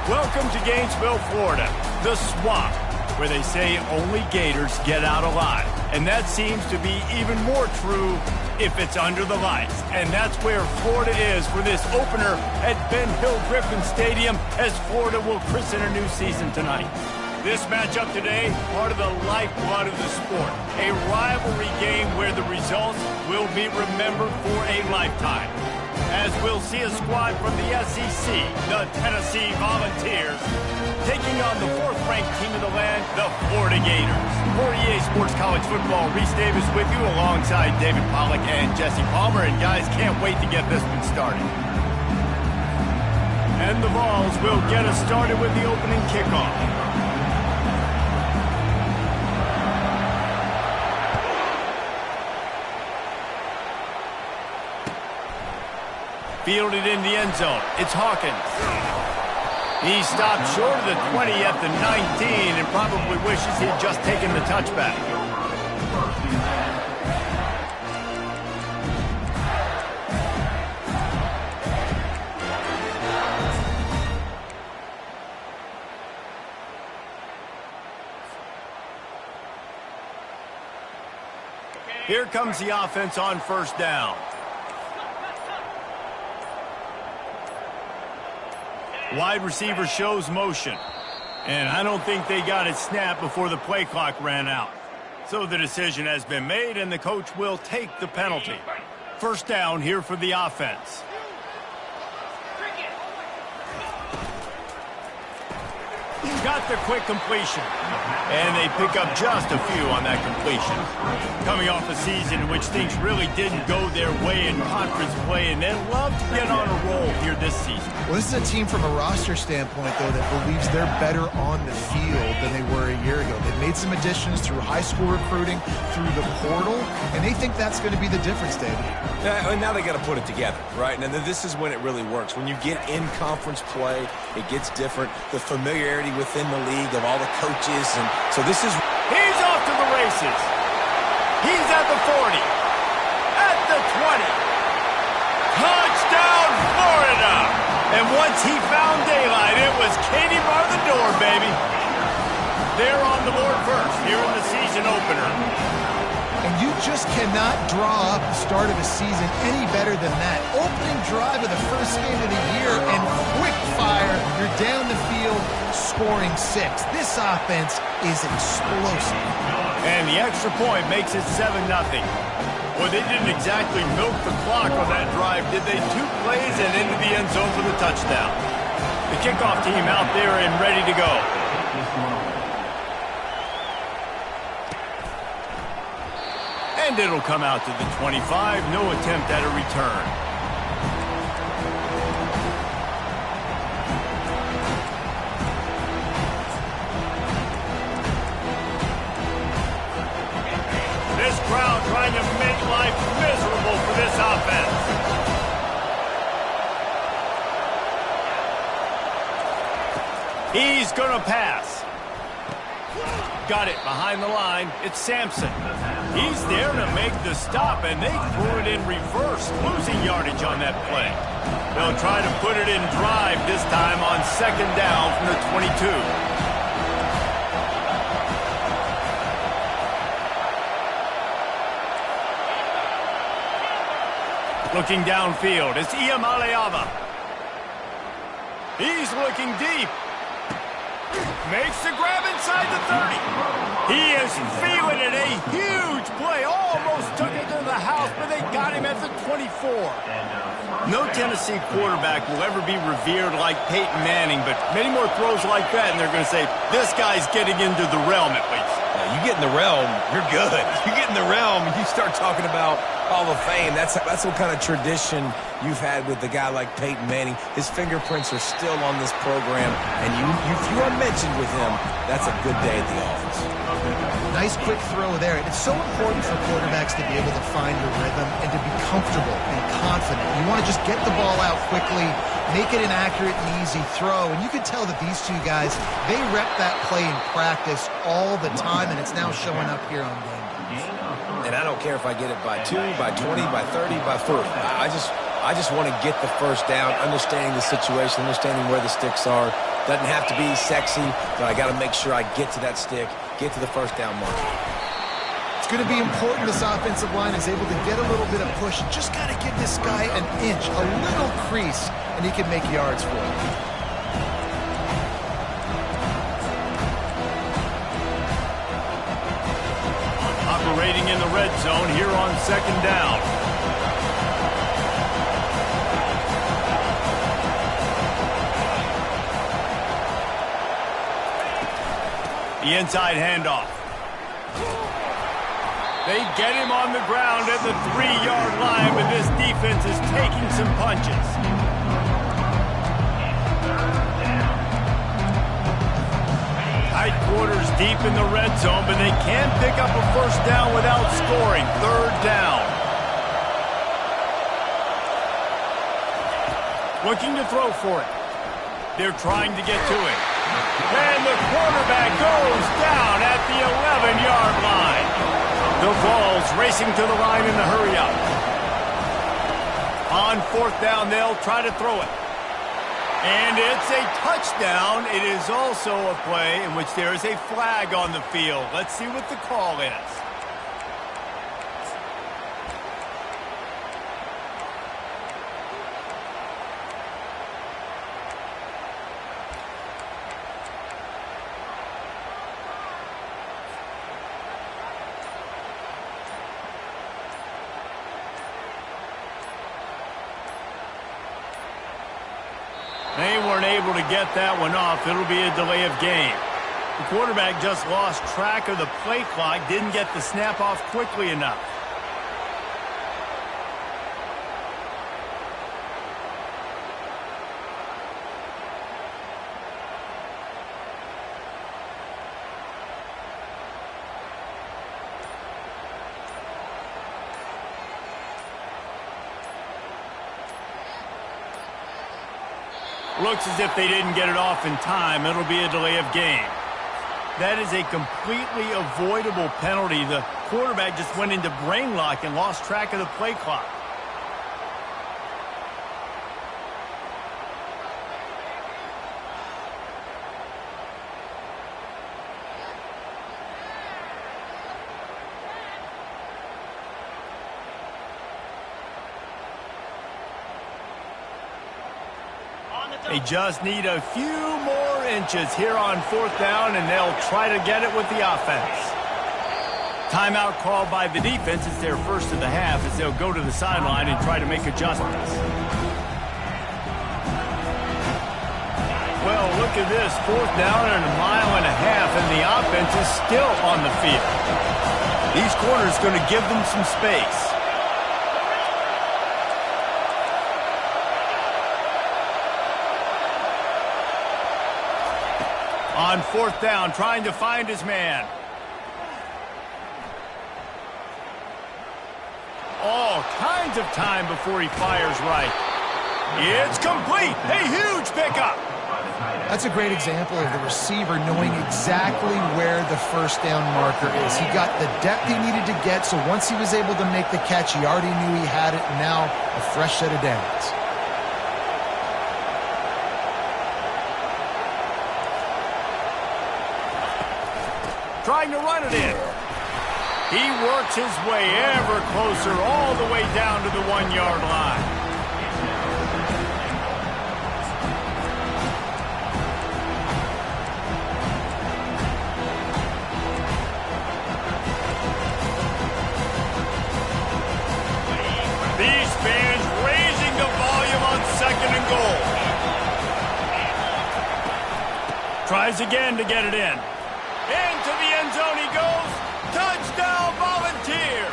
Welcome to Gainesville, Florida, the swamp, where they say only Gators get out alive. And that seems to be even more true if it's under the lights. And that's where Florida is for this opener at Ben Hill Griffin Stadium as Florida will christen a new season tonight. This matchup today, part of the lifeblood of the sport. A rivalry game where the results will be remembered for a lifetime. As we'll see a squad from the SEC, the Tennessee Volunteers, taking on the fourth-ranked team of the land, the Florida Gators. For EA Sports College Football, Reese Davis with you alongside David Pollack and Jesse Palmer. And guys, can't wait to get this one started. And the Vols will get us started with the opening kickoff. Fielded in the end zone. It's Hawkins. He stopped short of the 20 at the 19 and probably wishes he had just taken the touchback. Here comes the offense on first down. Wide receiver shows motion. And I don't think they got it snapped before the play clock ran out. So the decision has been made, and the coach will take the penalty. First down here for the offense. Got the quick completion. And they pick up just a few on that completion. Coming off a season in which things really didn't go their way in conference play, and they'd love to get on a roll here this season. Well, this is a team from a roster standpoint, though, that believes they're better on the field than they were a year ago. They've made some additions through high school recruiting, through the portal, and they think that's going to be the difference, David. And now they got to put it together, right? And this is when it really works. When you get in conference play, it gets different. The familiarity within the league of all the coaches, and so this is... He's off to the races. He's at the 40, at the 20. Touchdown, Florida! And once he found daylight, it was Katie bar the door, baby. They're on the board first here in the season opener. And you just cannot draw up the start of a season any better than that. Opening drive of the first game of the year and quick fire. You're down the field scoring 6. This offense is explosive. And the extra point makes it 7-0. Well, they didn't exactly milk the clock on that drive, did they? 2 plays and into the end zone for the touchdown. The kickoff team out there and ready to go. And it'll come out to the 25. No attempt at a return. This crowd trying to make life miserable for this offense. He's going to pass. Got it behind the line. It's Sampson. He's there to make the stop, and they threw it in reverse, losing yardage on that play. They'll try to put it in drive this time on second down from the 22. Looking downfield, it's Iamaleava. He's looking deep. Makes the grab inside the 30. He is feeling it. A huge play. Almost took it to the house, but they got him at the 24. No Tennessee quarterback will ever be revered like Peyton Manning, but many more throws like that, and they're going to say, this guy's getting into the realm at least. You get in the realm, you're good. You get in the realm, you start talking about Hall of Fame. That's what kind of tradition you've had with a guy like Peyton Manning. His fingerprints are still on this program, and if you are mentioned with him, that's a good day at the office. Nice quick throw there. It's so important for quarterbacks to be able to find a rhythm and to be comfortable and confident. You want to just get the ball out quickly, make it an accurate and easy throw. And you can tell that these two guys, they rep that play in practice all the time, and it's now showing up here on game day. And I don't care if I get it by 2, by 20, by 30, by 40. I just want to get the first down, understanding the situation, understanding where the sticks are, Doesn't have to be sexy, but I got to make sure I get to that stick, get to the first down mark. It's going to be important this offensive line is able to get a little bit of push. Just got to give this guy an inch, a little crease, and he can make yards for it. Operating in the red zone here on second down. The inside handoff. They get him on the ground at the 3-yard line, but this defense is taking some punches. Tight quarters deep in the red zone, but they can pick up a first down without scoring. Third down. Looking to throw for it. They're trying to get to it. And the quarterback goes down at the 11-yard line. The Vols racing to the line in the hurry-up. On fourth down, they'll try to throw it. And it's a touchdown. It is also a play in which there is a flag on the field. Let's see what the call is. They weren't able to get that one off. It'll be a delay of game. The quarterback just lost track of the play clock, didn't get the snap off quickly enough. Looks as if they didn't get it off in time. It'll be a delay of game. That is a completely avoidable penalty. The quarterback just went into brain lock and lost track of the play clock. They just need a few more inches here on fourth down, and they'll try to get it with the offense. Timeout called by the defense. It's their first of the half as they'll go to the sideline and try to make adjustments. Well, look at this. Fourth down and a mile and a half, and the offense is still on the field. These corners are going to give them some space. On fourth down, trying to find his man. All kinds of time before he fires right. It's complete. A huge pickup. That's a great example of the receiver knowing exactly where the first down marker is. He got the depth he needed to get, so once he was able to make the catch, he already knew he had it, and now a fresh set of downs. Trying to run it in. He works his way ever closer all the way down to the 1-yard line. These fans raising the volume on second and goal. Tries again to get it in. Into the end zone he goes. Touchdown, Volunteers.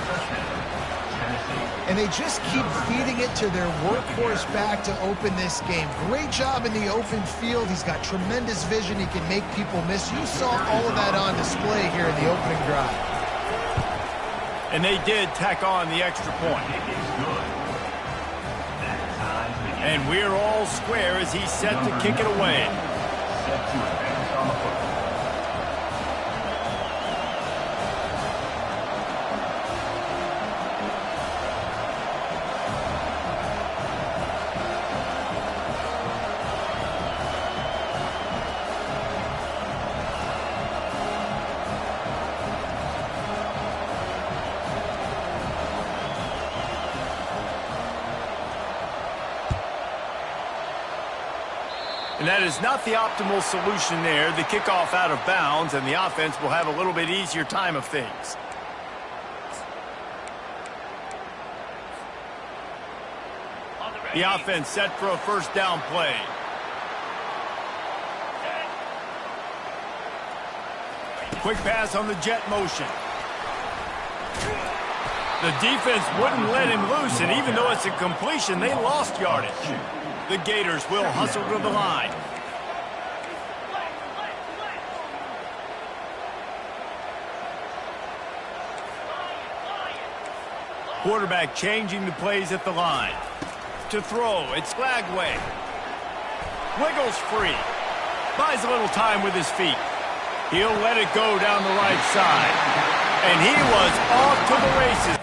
And they just keep feeding it to their workhorse back to open this game. Great job in the open field. He's got tremendous vision. He can make people miss. You saw all of that on display here in the opening drive. And they did tack on the extra point. And we're all square as he's set to kick it away. And that is not the optimal solution there. The kickoff out of bounds, and the offense will have a little bit easier time of things. The offense set for a first down play. Quick pass on the jet motion. The defense wouldn't let him loose, and even though it's a completion, they lost yardage. The Gators will hustle to the line. Quarterback changing the plays at the line. To throw, it's Flagway. Wiggles free. Buys a little time with his feet. He'll let it go down the right side. And he was off to the races.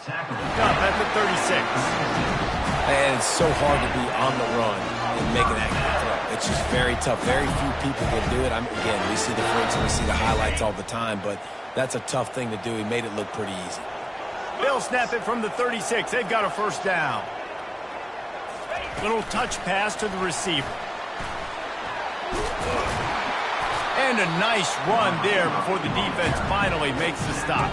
Up at the 36. And it's so hard to be on the run and make an accurate throw. It's just very tough. Very few people can do it. Again, we see the freaks and we see the highlights all the time, but that's a tough thing to do. He made it look pretty easy. They'll snap it from the 36. They've got a first down. Little touch pass to the receiver. And a nice run there before the defense finally makes the stop.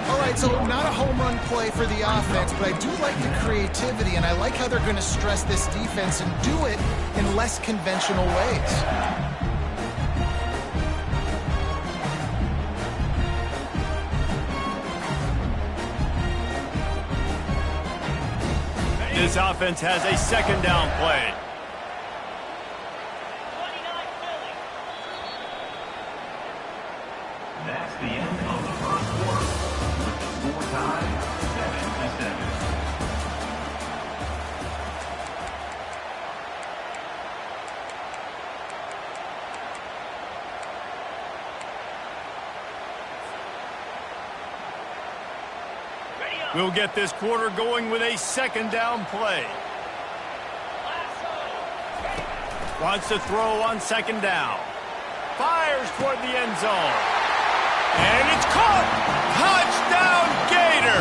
All right, so not a home run play for the offense, but I do like the creativity, and I like how they're going to stress this defense and do it in less conventional ways. This offense has a second down play. That's the end of the first quarter. With the score tied 7-7. We'll get this quarter going with a second down play. Wants to throw on second down. Fires toward the end zone. And it's caught! Touchdown, Gator!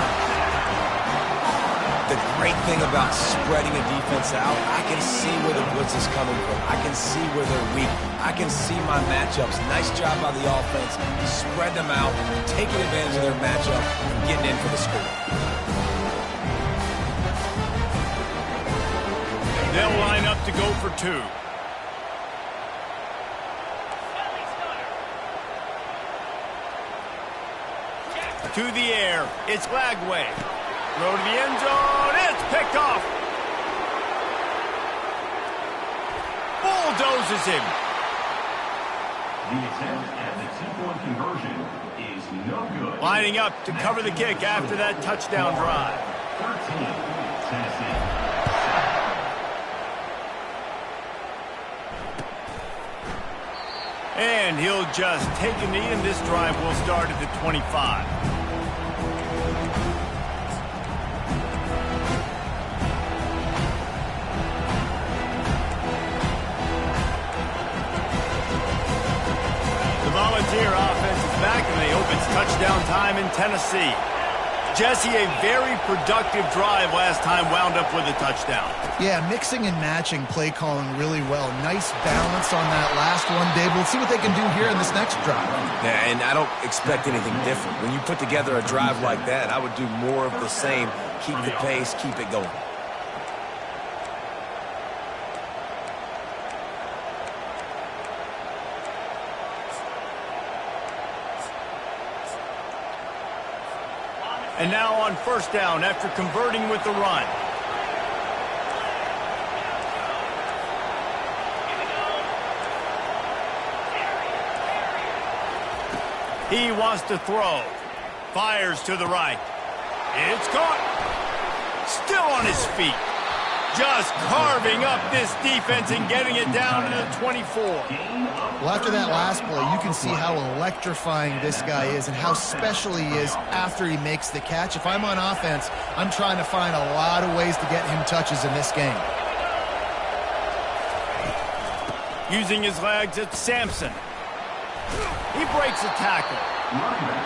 The great thing about spreading a defense out, I can see where the blitz is coming from. I can see where they're weak. I can see my matchups. Nice job by the offense. Spread them out, taking advantage of their matchup, and getting in for the score. They'll line up to go for two. To the air, it's Flagway. Throw to the end zone, it's picked off. Bulldozes him. The attempt at the two-point conversion is no good. Lining up to cover the kick after that touchdown drive. 13, Tennessee. And he'll just take a knee, and this drive will start at the 25. The Volunteer offense is back, and they hope it's touchdown time in Tennessee. Jesse, a very productive drive last time wound up with a touchdown. Yeah, mixing and matching play calling really well. Nice balance on that last one, Dave. We'll see what they can do here in this next drive. Yeah, and I don't expect anything different. When you put together a drive like that, I would do more of the same. Keep the pace, keep it going. And now on first down after converting with the run. He wants to throw. Fires to the right. It's caught. Still on his feet. Just carving up this defense and getting it down to the 24. Well, after that last play, you can see how electrifying this guy is and how special he is after he makes the catch. If I'm on offense, I'm trying to find a lot of ways to get him touches in this game. Using his legs, it's Sampson. He breaks a tackle.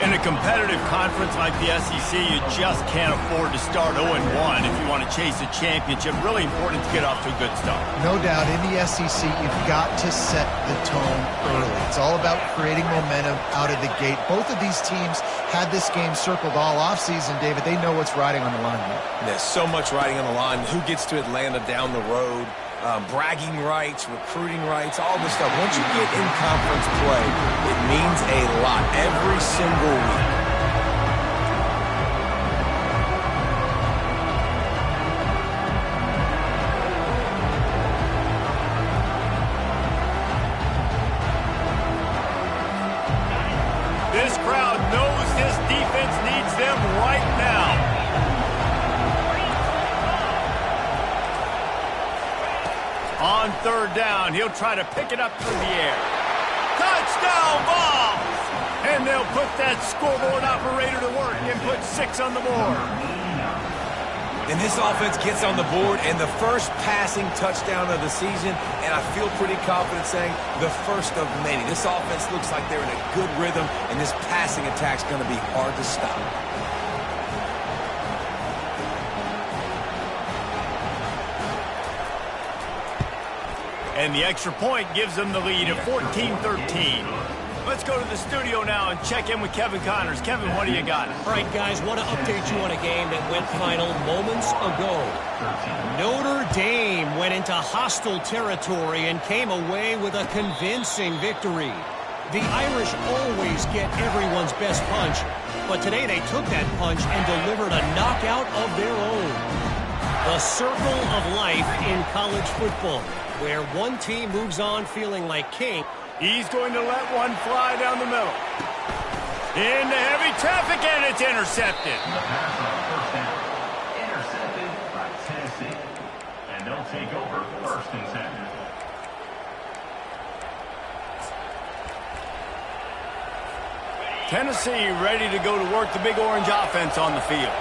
In a competitive conference like the SEC, you just can't afford to start 0-1 if you want to chase a championship. Really important to get off to a good start. No doubt, in the SEC, you've got to set the tone early. It's all about creating momentum out of the gate. Both of these teams had this game circled all offseason, David. They know what's riding on the line here. There's so much riding on the line. Who gets to Atlanta down the road? Bragging rights, recruiting rights, all this stuff. Once you get in conference play, it means a lot every single week. This crowd knows this defense needs them right now. On third down, he'll try to pick it up through the air. Touchdown ball! And they'll put that scoreboard operator to work and put 6 on the board. And this offense gets on the board and the first passing touchdown of the season, and I feel pretty confident saying the first of many. This offense looks like they're in a good rhythm, and this passing attack's going to be hard to stop. And the extra point gives them the lead at 14-13. Let's go to the studio now and check in with Kevin Connors. Kevin, what do you got? All right, guys, want to update you on a game that went final moments ago. Notre Dame went into hostile territory and came away with a convincing victory. The Irish always get everyone's best punch, but today they took that punch and delivered a knockout of their own. The circle of life in college football, where one team moves on feeling like king. He's going to let one fly down the middle. Into heavy traffic, and it's intercepted. The pass on first down. Intercepted by Tennessee. And they'll take over 1st and 10. Tennessee ready to go to work the Big Orange offense on the field.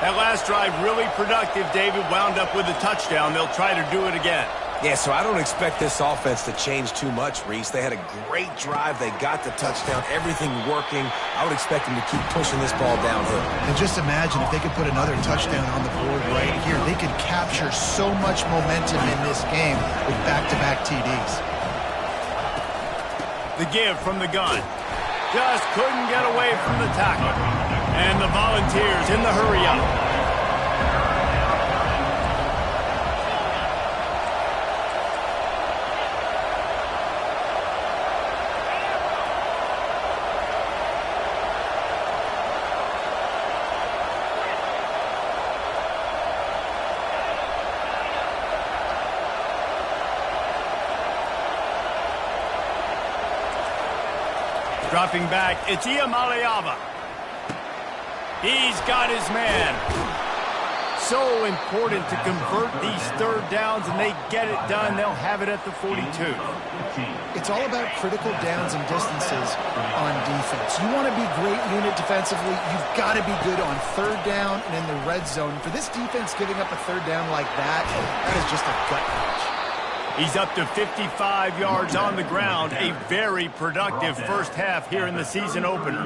That last drive really productive. David wound up with a touchdown. They'll try to do it again. Yeah, so I don't expect this offense to change too much, Reese. They had a great drive. They got the touchdown. Everything working. I would expect them to keep pushing this ball downhill. And just imagine if they could put another touchdown on the board right here. They could capture so much momentum in this game with back-to-back TDs. The give from the gun. Just couldn't get away from the tackle. And the Volunteers in the hurry-up. Dropping back, it's Iamaleava. He's got his man. So important to convert these third downs, and they get it done. They'll have it at the 42. It's all about critical downs and distances on defense. You want to be great unit defensively, you've got to be good on third down and in the red zone. For this defense giving up a third down like that, that is just a gut punch. He's up to 55 yards on the ground. A very productive first half here in the season opener.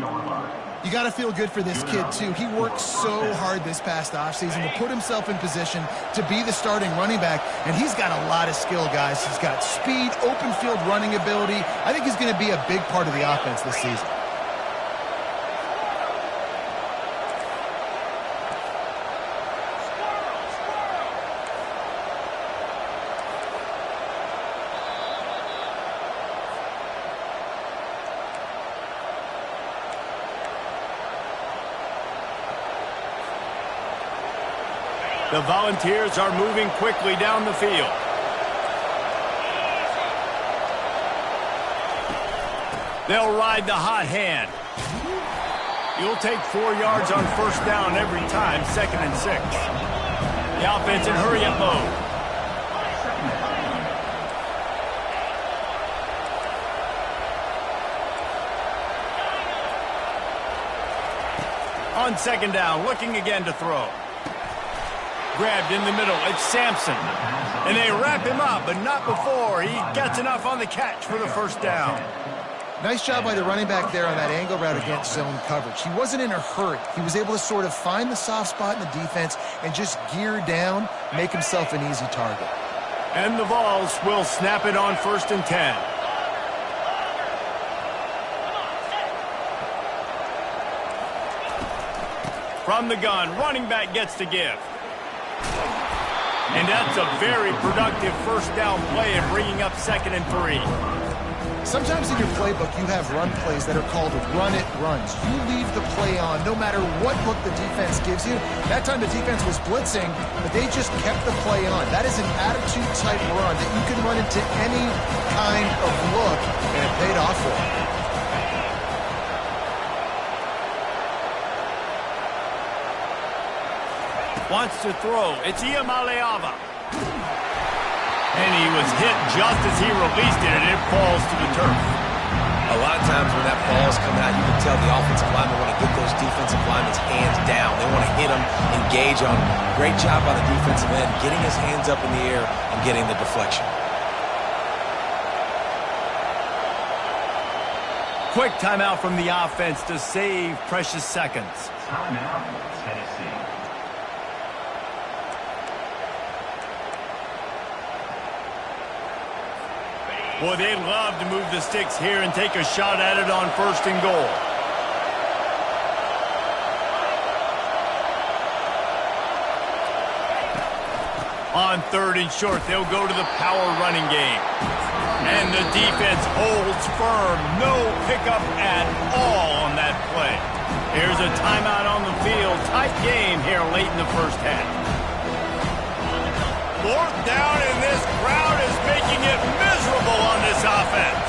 You got to feel good for this kid, too. He worked so hard this past offseason to put himself in position to be the starting running back, and he's got a lot of skill, guys. He's got speed, open field running ability. I think he's going to be a big part of the offense this season. The Volunteers are moving quickly down the field. They'll ride the hot hand. You'll take 4 yards on first down every time, 2nd and 6. The offense in hurry-up mode. On second down, looking again to throw. Grabbed in the middle, it's Sampson. And they wrap him up, but not before he gets enough on the catch for the first down. Nice job by the running back there on that angle route against zone coverage. He wasn't in a hurry. He was able to sort of find the soft spot in the defense and just gear down, make himself an easy target. And the Vols will snap it on 1st and 10. From the gun, running back gets to give. And that's a very productive first down play and bringing up 2nd and 3. Sometimes in your playbook, you have run plays that are called run-it runs. You leave the play on no matter what look the defense gives you. That time the defense was blitzing, but they just kept the play on. That is an attitude-type run that you can run into any kind of look, and it paid off for him. Wants to throw. It's Iamaleava. And he was hit just as he released it, and it falls to the turf. A lot of times when that ball's coming out, you can tell the offensive linemen want to get those defensive linemen's hands down. They want to hit them, engage on them. Great job by the defensive end, getting his hands up in the air and getting the deflection. Quick timeout from the offense to save precious seconds. Timeout, Tennessee. Boy, they'd love to move the sticks here and take a shot at it on 1st and goal. On 3rd and short, they'll go to the power running game. And the defense holds firm. No pickup at all on that play. Here's a timeout on the field. Tight game here late in the first half. 4th down, and this crowd is making it miserable on this offense.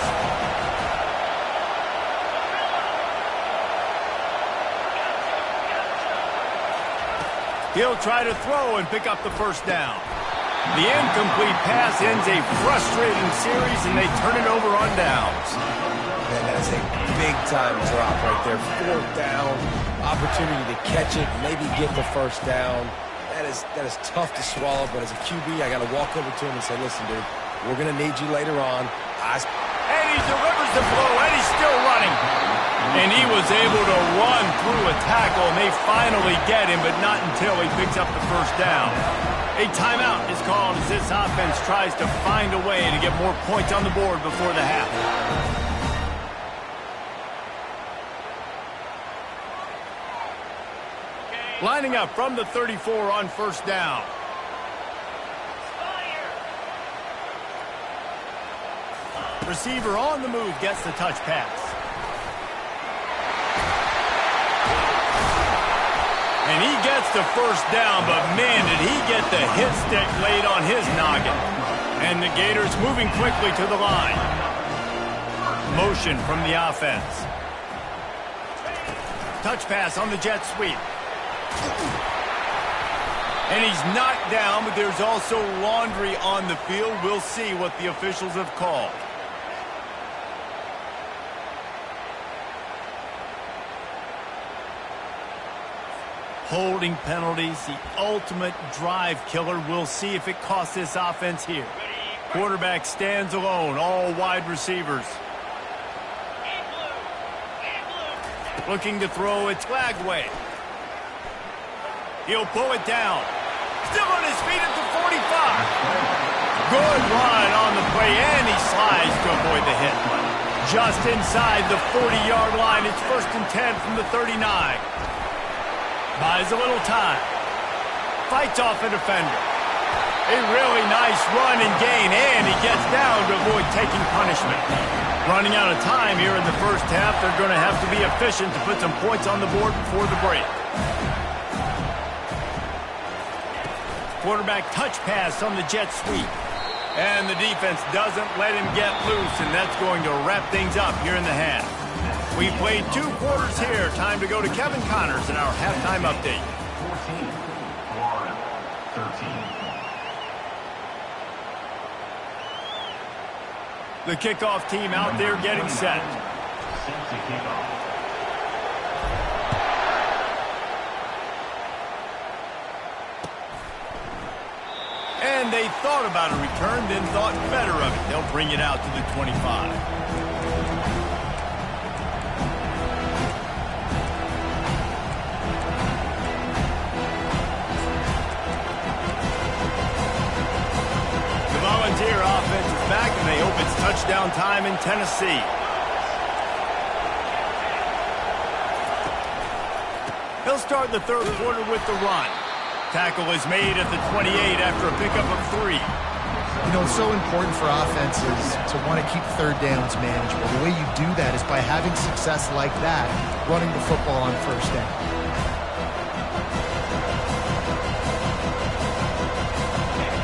He'll try to throw and pick up the first down. The incomplete pass ends a frustrating series, and they turn it over on downs. Man, that's a big-time drop right there. 4th down, opportunity to catch it, maybe get the first down. That is tough to swallow, but as a QB, I got to walk over to him and say, listen, dude, we're going to need you later on. And he delivers the blow, and he's still running. And he was able to run through a tackle, and they finally get him, but not until he picks up the first down. A timeout is called as this offense tries to find a way to get more points on the board before the half. Lining up from the 34 on 1st down. Receiver on the move gets the touch pass. And he gets the first down, but man, did he get the hit stick laid on his noggin. And the Gators moving quickly to the line. Motion from the offense. Touch pass on the jet sweep. And he's knocked down, but there's also laundry on the field. We'll see what the officials have called. Holding penalties, the ultimate drive killer. We'll see if it costs this offense here. Quarterback stands alone, all wide receivers. Looking to throw, it's Lagway. He'll pull it down. Still on his feet at the 45. Good run on the play, and he slides to avoid the hit. Just inside the 40-yard line, it's 1st and 10 from the 39. Buys a little time. Fights off a defender. A really nice run and gain, and he gets down to avoid taking punishment. Running out of time here in the first half, they're going to have to be efficient to put some points on the board before the break. Quarterback touch pass on the jet sweep. And the defense doesn't let him get loose, and that's going to wrap things up here in the half. We played 2 quarters here. Time to go to Kevin Connors in our halftime update. 14, Florida, 13. The kickoff team out there getting set. Set to kick off. And they thought about a return, then thought better of it. They'll bring it out to the 25. The Volunteer offense is back, and they hope it's touchdown time in Tennessee. They'll start the third quarter with the run. Tackle is made at the 28 after a pickup of 3. You know, it's so important for offenses to want to keep third downs manageable. The way you do that is by having success like that, running the football on first down.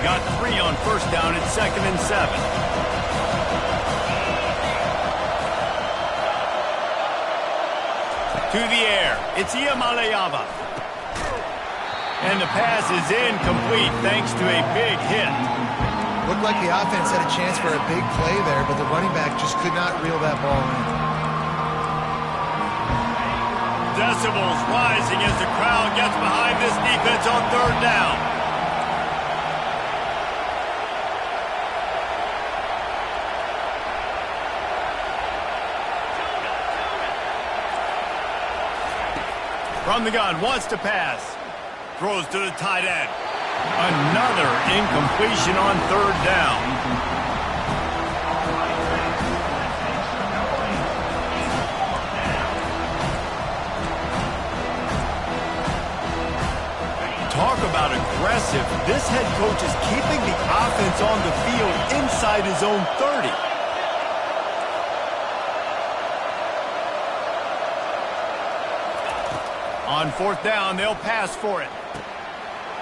Got 3 on first down at 2nd and 7. To the air, it's Iamaleava. And the pass is incomplete thanks to a big hit. Looked like the offense had a chance for a big play there, but the running back just could not reel that ball in. Decibels rising as the crowd gets behind this defense on third down. From the gun, wants to pass. Throws to the tight end. Another incompletion on third down. Talk about aggressive. This head coach is keeping the offense on the field inside his own 30. On fourth down, they'll pass for it.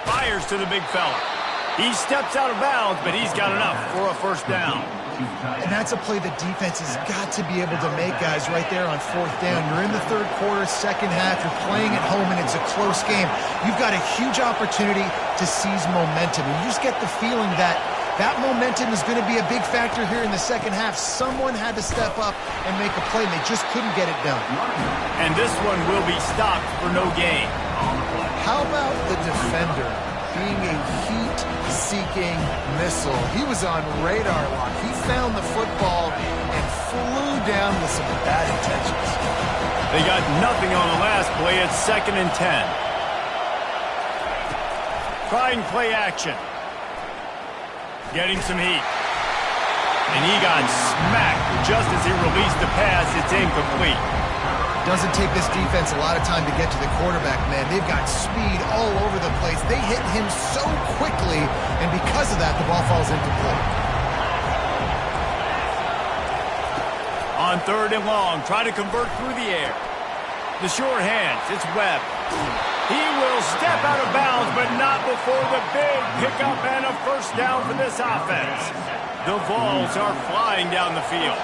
Fires to the big fella. He steps out of bounds, but he's got enough for a first down. And that's a play the defense has got to be able to make, guys, right there on fourth down. You're in the third quarter, second half. You're playing at home, and it's a close game. You've got a huge opportunity to seize momentum. And you just get the feeling that that momentum is going to be a big factor here in the second half. Someone had to step up and make a play, and they just couldn't get it done. And this one will be stopped for no gain. How about the defender being a heat-seeking missile? He was on radar lock. He found the football and flew down with some bad intentions. They got nothing on the last play at 2nd and 10. Trying play action. Getting some heat. And he got smacked just as he released the pass. It's incomplete. Doesn't take this defense a lot of time to get to the quarterback, man. They've got speed all over the place. They hit him so quickly, and because of that, the ball falls incomplete. On third and long, try to convert through the air. The sure hands, it's Webb. He will step out of bounds, but not before the big pickup and a first down for this offense. The Vols are flying down the field.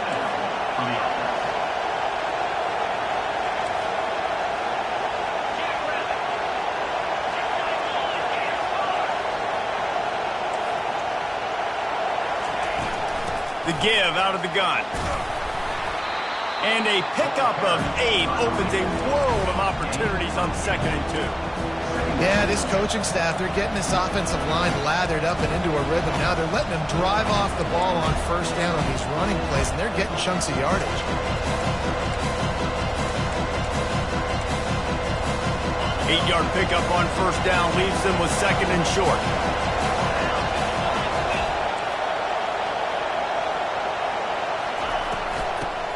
The give out of the gun. And a pickup of 8 opens a world of opportunities on 2nd and 2. Yeah, this coaching staff, they're getting this offensive line lathered up and into a rhythm. Now they're letting them drive off the ball on first down on these running plays, and they're getting chunks of yardage. Eight-yard pickup on first down leaves them with 2nd and short.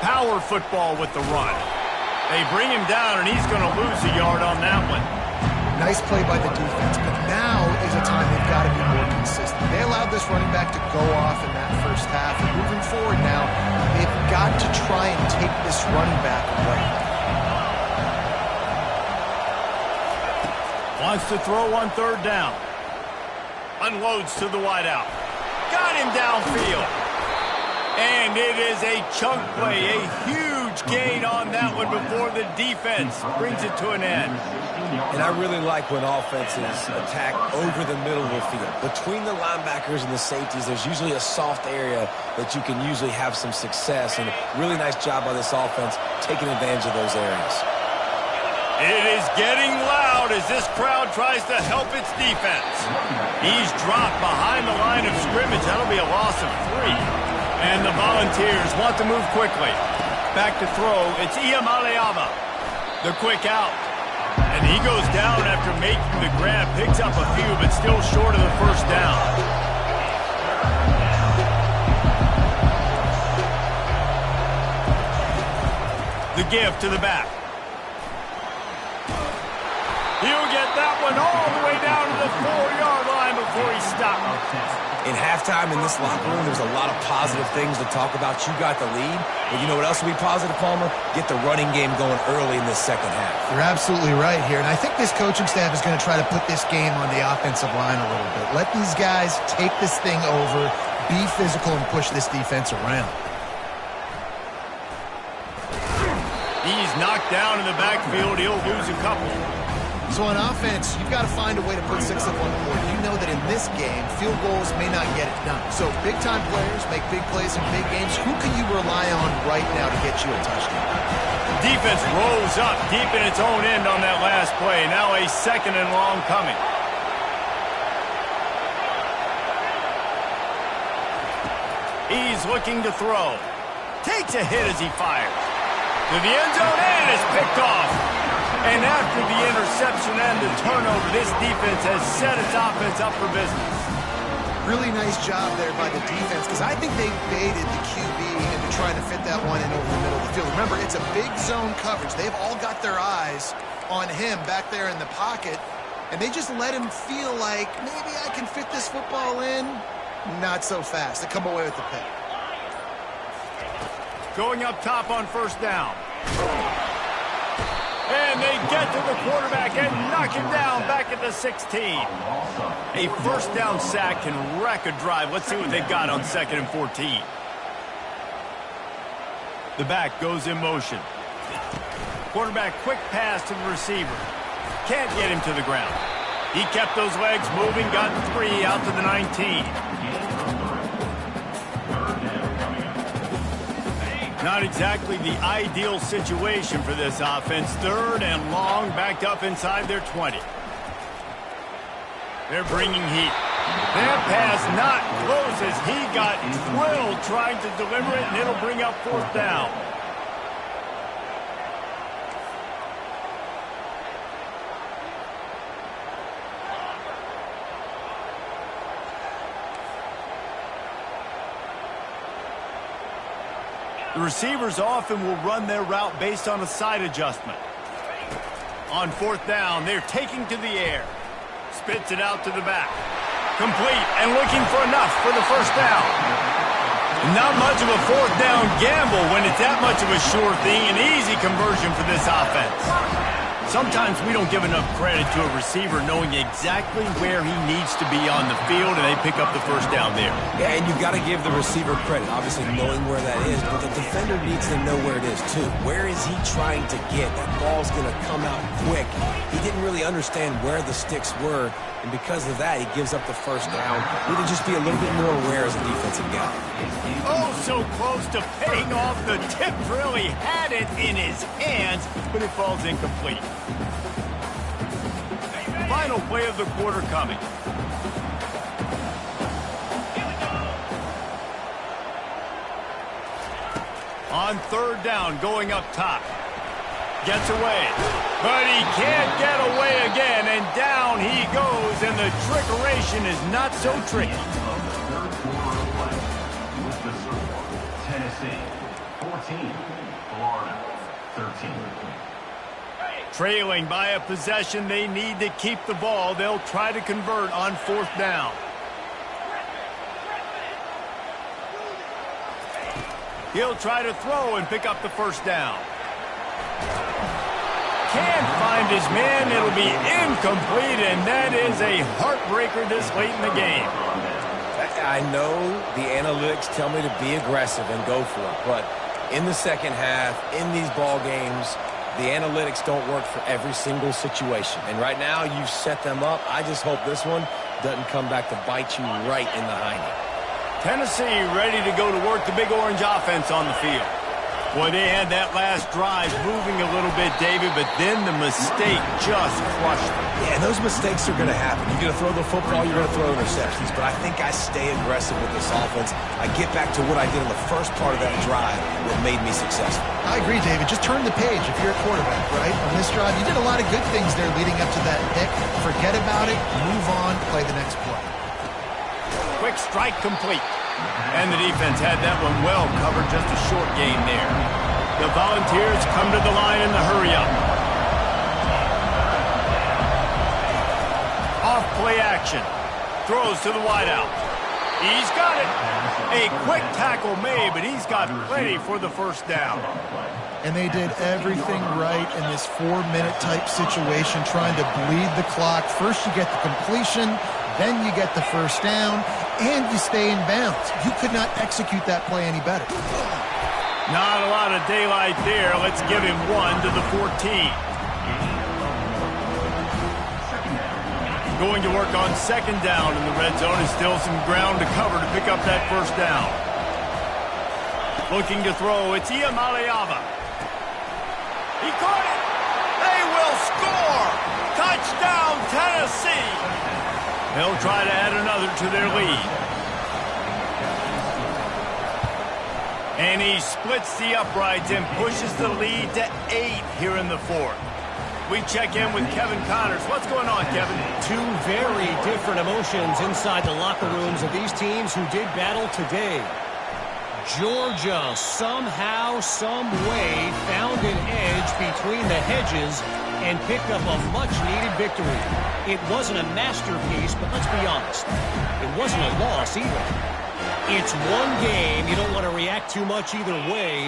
Power football with the run. They bring him down, and he's going to lose a yard on that one. Nice play by the defense, but now is a time they've got to be more consistent. They allowed this running back to go off in that first half, and moving forward now, they've got to try and take this running back away. Wants to throw on third down. Unloads to the wideout. Got him downfield. And it is a chunk play, a huge huge gain on that one before the defense brings it to an end. And I really like when offenses attack over the middle of the field. Between the linebackers and the safeties, there's usually a soft area that you can usually have some success. And really nice job by this offense taking advantage of those areas. It is getting loud as this crowd tries to help its defense. He's dropped behind the line of scrimmage. That'll be a loss of 3. And the Volunteers want to move quickly. Back to throw. It's Iamaleava. The quick out. And he goes down after making the grab. Picks up a few, but still short of the first down. The give to the back. He'll get that one all the way down to the 4-yard line before he stopped. In halftime in this locker room, there's a lot of positive things to talk about. You got the lead, but you know what else will be positive, Palmer? Get the running game going early in this second half. You're absolutely right here, and I think this coaching staff is going to try to put this game on the offensive line a little bit. Let these guys take this thing over, be physical, and push this defense around. He's knocked down in the backfield. He'll lose a couple. So on offense, you've got to find a way to put 6 up on the board. You know that in this game, field goals may not get it done. So big-time players make big plays in big games. Who can you rely on right now to get you a touchdown? Defense rolls up deep in its own end on that last play. Now a 2nd and long coming. He's looking to throw. Takes a hit as he fires. To the end zone and is picked off. And after the interception and the turnover, this defense has set its offense up for business. Really nice job there by the defense because I think they baited the QB into trying to fit that one in over the middle of the field. Remember, it's a big zone coverage. They've all got their eyes on him back there in the pocket, and they just let him feel like maybe I can fit this football in. Not so fast. They come away with the pick. Going up top on first down. And they get to the quarterback and knock him down back at the 16. A first down sack can wreck a drive. Let's see what they've got on 2nd and 14. The back goes in motion. Quarterback quick pass to the receiver. Can't get him to the ground. He kept those legs moving, got 3 out to the 19. Not exactly the ideal situation for this offense. 3rd and long, backed up inside their 20. They're bringing heat. That pass not close as he got drilled trying to deliver it, and it'll bring up 4th down. The receivers often will run their route based on a side adjustment. On 4th down, they're taking to the air. Spits it out to the back. Complete and looking for enough for the first down. Not much of a 4th down gamble when it's that much of a sure thing, an easy conversion for this offense. Sometimes we don't give enough credit to a receiver knowing exactly where he needs to be on the field, and they pick up the first down there. Yeah, and you've got to give the receiver credit, obviously knowing where that is, but the defender needs to know where it is too. Where is he trying to get? That ball's going to come out quick. He didn't really understand where the sticks were, and because of that, he gives up the first down. Need to just be a little bit more aware as a defensive guy. Oh, so close to paying off. The tip really had it in his hands, but it falls incomplete. Final play of the quarter coming. On 3rd down, going up top. Gets away, but he can't get away again, and down he goes, and the trickeration is not so tricky. Tennessee, 14, Florida, 13. Trailing by a possession, they need to keep the ball. They'll try to convert on 4th down. He'll try to throw and pick up the first down. Can't find his man. It'll be incomplete, and that is a heartbreaker this late in the game. I know the analytics tell me to be aggressive and go for it, but In the second half, in these ball games, the analytics don't work for every single situation. And right now, you've set them up. I just hope this one doesn't come back to bite you right in the hiney. Tennessee ready to go to work the big orange offense on the field. Boy, they had that last drive moving a little bit, David, but then the mistake just crushed them. Yeah, and those mistakes are going to happen. You're going to throw the football, you're going to throw interceptions. But I think I stay aggressive with this offense. I get back to what I did in the first part of that drive that made me successful. I agree, David. Just turn the page if you're a quarterback, right? On this drive, you did a lot of good things there leading up to that pick. Forget about it, move on, play the next play. Quick strike complete. And the defense had that one well covered, just a short gain there. The Volunteers come to the line in the hurry-up. Off play action. Throws to the wideout. He's got it. A quick tackle made, but he's got plenty for the first down. And they did everything right in this 4-minute type situation, trying to bleed the clock. First you get the completion, then you get the first down, and you stay in bounds. You could not execute that play any better. Not a lot of daylight there. Let's give him 1 to the 14. Going to work on second down in the red zone, and still some ground to cover to pick up that first down. Looking to throw, it's Iamaleava. He caught it. They will score. Touchdown, Tennessee. They'll try to add another to their lead. And he splits the uprights and pushes the lead to 8 here in the fourth. We check in with Kevin Connors. What's going on, Kevin? Two very different emotions inside the locker rooms of these teams who did battle today. Georgia somehow, some way found an edge between the hedges and picked up a much-needed victory. It wasn't a masterpiece, but let's be honest, it wasn't a loss either. It's one game. You don't want to react too much either way,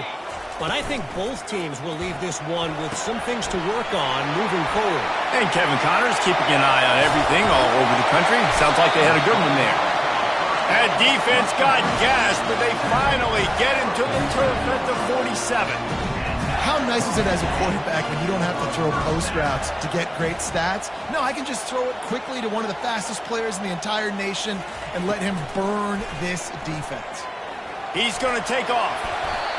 but I think both teams will leave this one with some things to work on moving forward. And Kevin Connors keeping an eye on everything all over the country. Sounds like they had a good one there. That defense got gashed, but they finally get him to the turf at the 47. How nice is it as a quarterback when you don't have to throw post routes to get great stats? No, I can just throw it quickly to one of the fastest players in the entire nation and let him burn this defense. He's going to take off.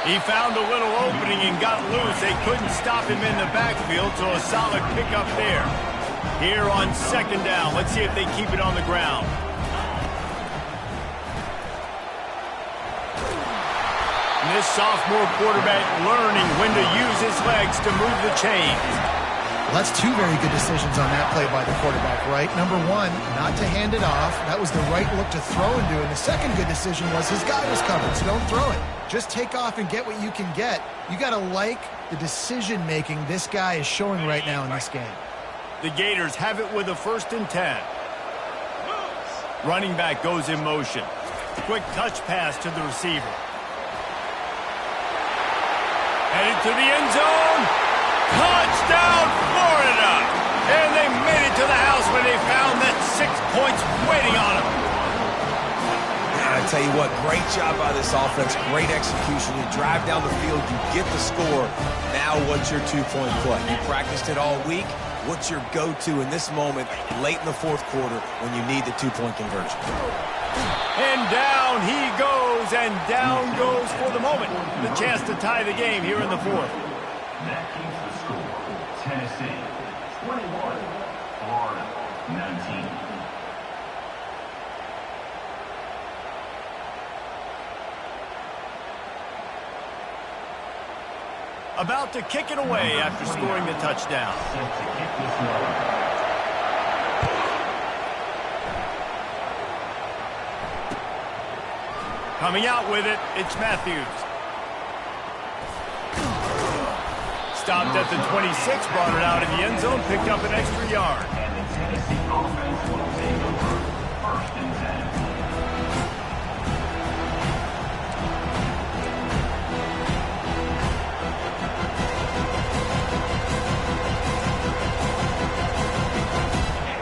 He found a little opening and got loose. They couldn't stop him in the backfield, so a solid pickup there. Here on second down, let's see if they keep it on the ground. And this sophomore quarterback learning when to use his legs to move the chains. Well, that's two very good decisions on that play by the quarterback, right? Number one, not to hand it off. That was the right look to throw into. And the second good decision was his guy was covered, so don't throw it. Just take off and get what you can get. You got to like the decision-making this guy is showing right now in this game. The Gators have it with a 1st and 10. Running back goes in motion. Quick touch pass to the receiver. Headed to the end zone. Touchdown, Florida! And they made it to the house when they found that 6 points waiting on them. I tell you what, great job by this offense, great execution. You drive down the field, you get the score. Now what's your two-point play? You practiced it all week. What's your go-to in this moment late in the fourth quarter when you need the two-point conversion? And down he goes, and down goes for the moment. The chance to tie the game here in the fourth. That keeps the score. Tennessee 21, Florida 19. About to kick it away after scoring the touchdown. Set to kick this one. Coming out with it, it's Matthews. Stopped at the 26, brought it out in the end zone, picked up an extra yard. And the Tennessee offense will take over 1st and 10.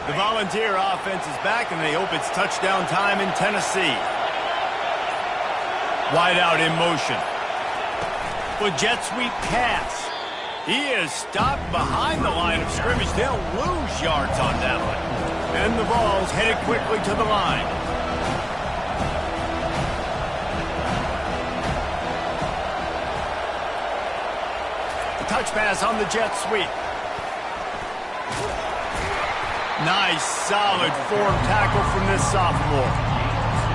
The Volunteer offense is back, and they hope it's touchdown time in Tennessee. Wide out in motion. The jet sweep pass. He is stopped behind the line of scrimmage. They'll lose yards on that one. And the ball's headed quickly to the line. A touch pass on the jet sweep. Nice, solid form tackle from this sophomore.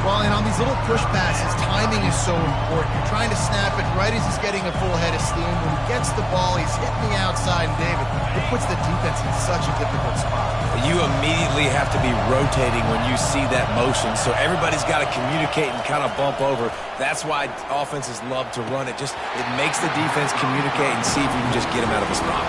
Well, and on these little push passes, timing is so important. You're trying to snap it right as he's getting a full head of steam. When he gets the ball, he's hitting the outside, and David, it puts the defense in such a difficult spot. You immediately have to be rotating when you see that motion, so everybody's got to communicate and kind of bump over. That's why offenses love to run it. It makes the defense communicate and see if you can just get him out of a spot.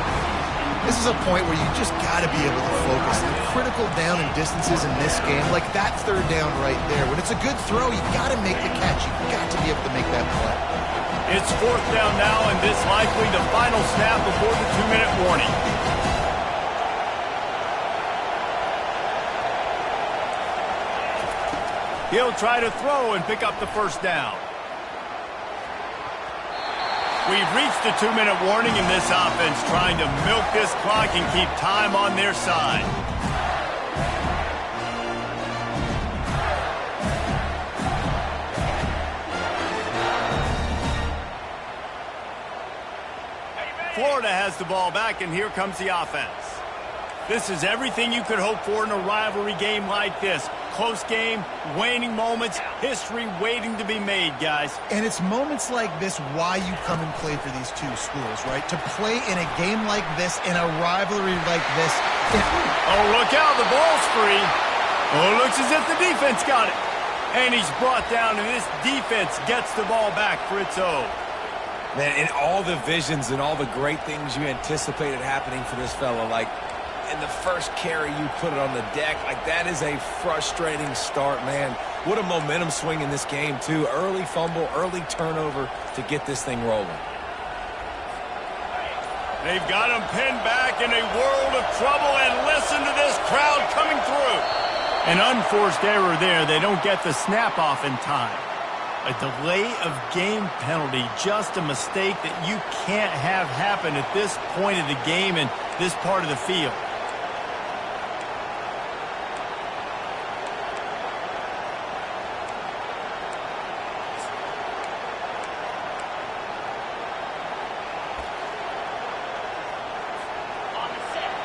This is a point where you just got to be able to focus. The critical down and distances in this game, like that third down right there. When it's a good throw, you got to make the catch. You've got to be able to make that play. It's fourth down now, and this likely the final snap before the 2-minute warning. He'll try to throw and pick up the first down. We've reached the 2-minute warning in this offense, trying to milk this clock and keep time on their side. Florida has the ball back, and here comes the offense. This is everything you could hope for in a rivalry game like this. Close game, waning moments, history waiting to be made, guys. And it's moments like this why you come and play for these two schools, right? To play in a game like this, in a rivalry like this. Oh, look out, the ball's free. Oh, looks as if the defense got it. And he's brought down, and this defense gets the ball back for its own. Man, and all the visions and all the great things you anticipated happening for this fella, like in the first carry you put it on the deck, like that is a frustrating start, man. What a momentum swing in this game, too. Early fumble, early turnover to get this thing rolling. They've got him pinned back in a world of trouble, and listen to this crowd coming through. An unforced error there. They don't get the snap off in time. A delay of game penalty, just a mistake that you can't have happen at this point of the game and this part of the field.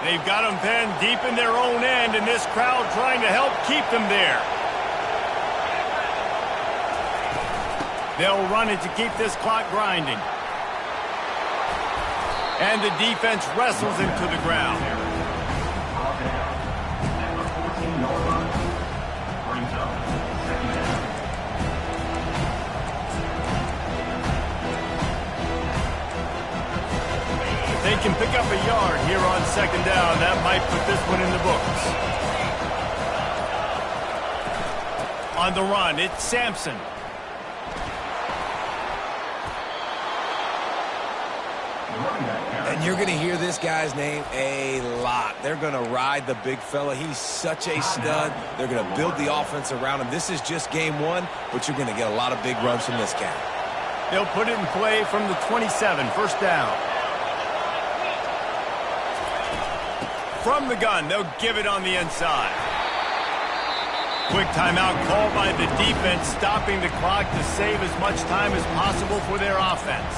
They've got them pinned deep in their own end, and this crowd trying to help keep them there. They'll run it to keep this clock grinding. And the defense wrestles him to the ground. If they can pick up a yard here on second down, that might put this one in the books. On the run, it's Sampson. And you're going to hear this guy's name a lot. They're going to ride the big fella. He's such a stud. They're going to build the offense around him. This is just game one, but you're going to get a lot of big runs from this guy. They'll put it in play from the 27, first down. From the gun, they'll give it on the inside. Quick timeout called by the defense, stopping the clock to save as much time as possible for their offense.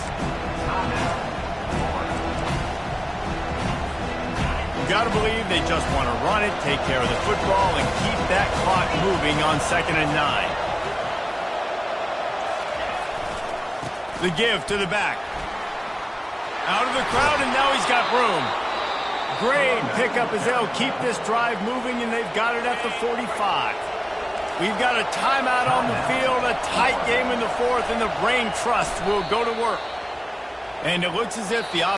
You got to believe they just want to run it, take care of the football, and keep that clock moving on 2nd and 9. The give to the back. Out of the crowd, and now he's got room. Great pickup as they'll keep this drive moving, and they've got it at the 45. We've got a timeout on the field, a tight game in the fourth, and the brain trust will go to work. And it looks as if the